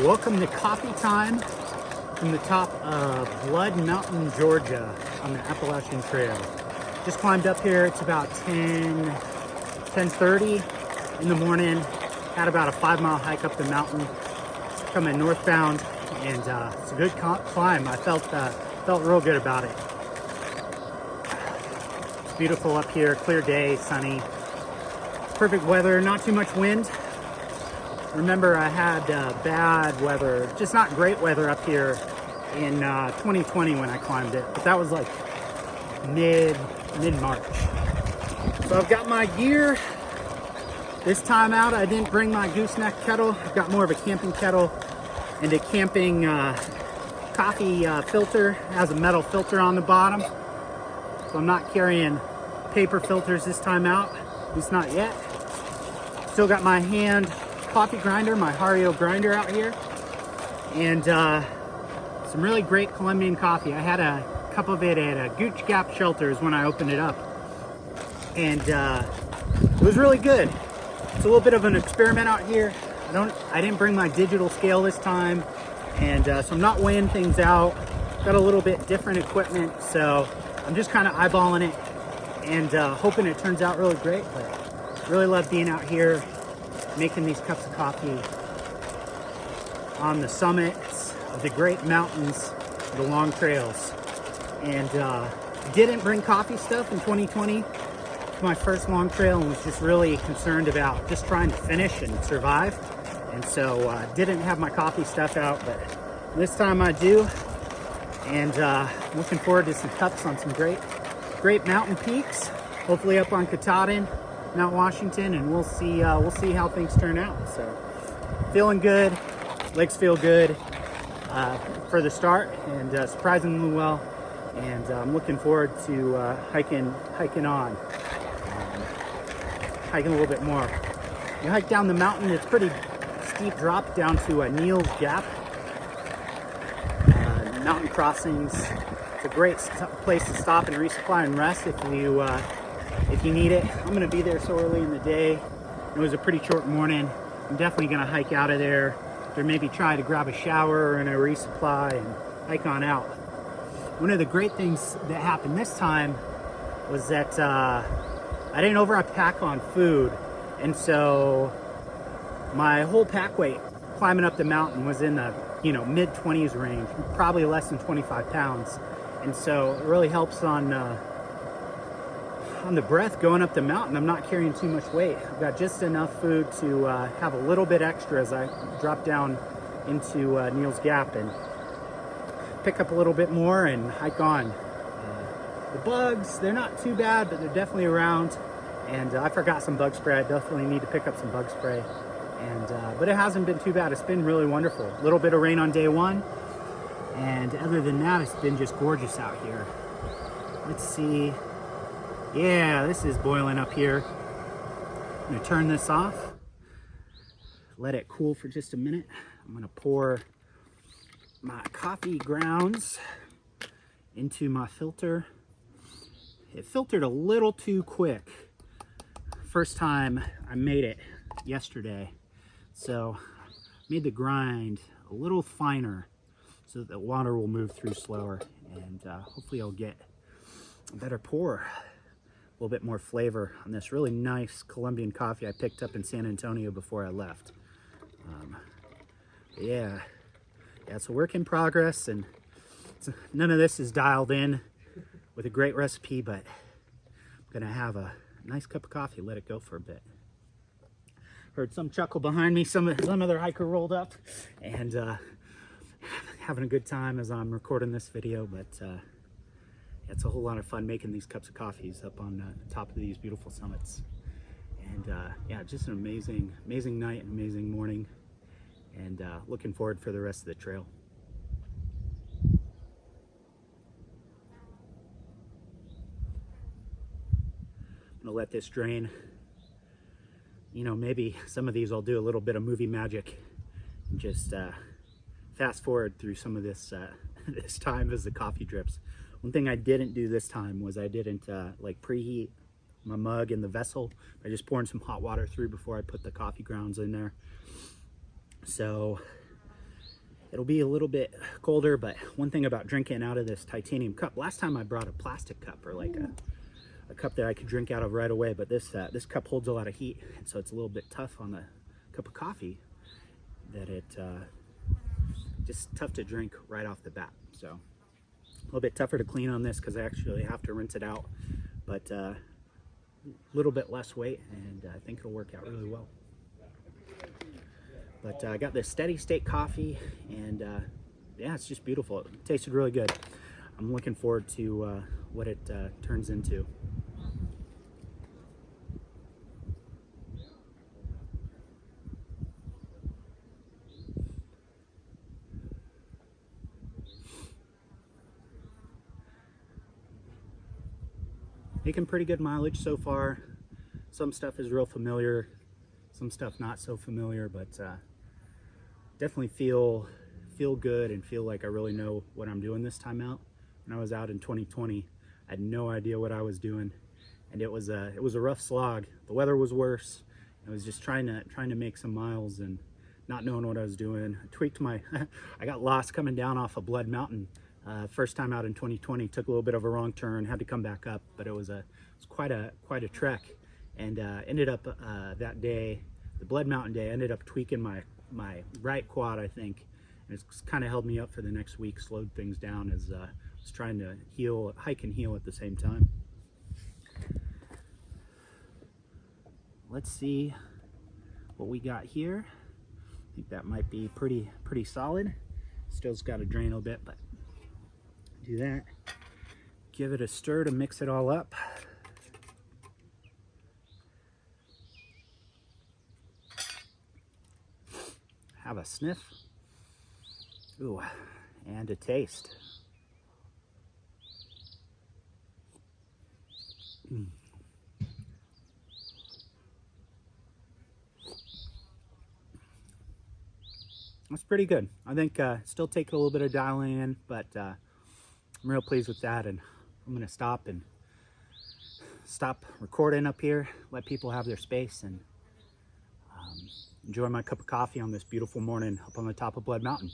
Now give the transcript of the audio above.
Welcome to coffee time from the top of Blood Mountain, Georgia on the Appalachian Trail. Just climbed up here. It's about 10:30 in the morning. Had about a 5-mile hike up the mountain, coming northbound, and it's a good climb. I felt real good about it. It's beautiful up here, clear day, sunny, perfect weather, not too much wind. Remember, I had bad weather, just not great weather up here in 2020 when I climbed it, but that was like mid-March. So I've got my gear. This time out, I didn't bring my gooseneck kettle. I've got more of a camping kettle and a camping coffee filter. It has a metal filter on the bottom. So I'm not carrying paper filters this time out, at least not yet. Still got my hand coffee grinder, my Hario grinder out here, and some really great Colombian coffee. I had a cup of it at Gooch Gap Shelters when I opened it up, and it was really good. It's a little bit of an experiment out here. I didn't bring my digital scale this time, and so I'm not weighing things out. Got a little bit different equipment, so I'm just kind of eyeballing it and hoping it turns out really great. But really love being out here making these cups of coffee on the summits of the great mountains, the long trails. And didn't bring coffee stuff in 2020. It's my first long trail and was just really concerned about just trying to finish and survive. And so didn't have my coffee stuff out, but this time I do. And looking forward to some cups on some great mountain peaks, hopefully up on Katahdin, Mount Washington, and we'll see how things turn out. So feeling good, legs feel good for the start, and surprisingly well, and I'm looking forward to hiking on, hiking a little bit more. You hike down the mountain, it's pretty steep drop down to Neal's Gap. Mountain crossings. It's a great place to stop and resupply and rest if you need it. I'm gonna be there so early in the day. It was a pretty short morning. I'm definitely gonna hike out of there, or maybe try to grab a shower and a resupply and hike on out. One of the great things that happened this time was that I didn't overpack on food, and so my whole pack weight climbing up the mountain was in the mid-20s range, probably less than 25 pounds, and so it really helps on the breath going up the mountain. I'm not carrying too much weight. I've got just enough food to have a little bit extra as I drop down into Neal's Gap and pick up a little bit more and hike on. The bugs, they're not too bad, but they're definitely around, and I forgot some bug spray. I definitely need to pick up some bug spray, and but it hasn't been too bad. It's been really wonderful. A little bit of rain on day one, and other than that, it's been just gorgeous out here. Let's see. Yeah, this is boiling up here. I'm gonna turn this off, let it cool for just a minute. I'm gonna pour my coffee grounds into my filter. It filtered a little too quick. First time I made it yesterday. So made the grind a little finer so that the water will move through slower, and hopefully I'll get a better pour. A little bit more flavor on this really nice Colombian coffee I picked up in San Antonio before I left. Yeah, it's a work in progress, and none of this is dialed in with a great recipe, but I'm gonna have a nice cup of coffee, let it go for a bit. Heard some chuckle behind me, some other hiker rolled up, and having a good time as I'm recording this video, but it's a whole lot of fun making these cups of coffees up on the top of these beautiful summits. And yeah, just an amazing night and amazing morning, and looking forward for the rest of the trail. I'm gonna let this drain. Maybe some of these I'll do a little bit of movie magic and just fast forward through some of this this time as the coffee drips. One thing I didn't do this time was I didn't like preheat my mug and the vessel. I just poured some hot water through before I put the coffee grounds in there. So It'll be a little bit colder, but one thing about drinking out of this titanium cup, last time I brought a plastic cup, or like a cup that I could drink out of right away, but this cup holds a lot of heat, and so it's a little bit tough on the cup of coffee, that it just tough to drink right off the bat. So a little bit tougher to clean on this because I actually have to rinse it out, but a little bit less weight, and I think it'll work out really well. But I got this steady state coffee, and yeah, it's just beautiful. It tasted really good. I'm looking forward to what it turns into. Making pretty good mileage so far. Some stuff is real familiar, some stuff not so familiar, but definitely feel good and feel like I really know what I'm doing this time out. When I was out in 2020, I had no idea what I was doing, and it was a rough slog. The weather was worse. I was just trying to make some miles and not knowing what I was doing. I tweaked my I got lost coming down off of Blood Mountain. First time out in 2020, took a little bit of a wrong turn, had to come back up, but it was quite a trek, and ended up that day, the Blood Mountain day, ended up tweaking my right quad, I think, and it's kind of held me up for the next week, slowed things down as I was trying to hike and heal at the same time. Let's see what we got here. I think that might be pretty solid. Still's got to drain a little bit, but do that. Give it a stir to mix it all up. Have a sniff. Ooh, and a taste. That's pretty good. I think still take a little bit of dialing in, but I'm real pleased with that, and I'm gonna stop recording up here, let people have their space, and enjoy my cup of coffee on this beautiful morning up on the top of Blood Mountain.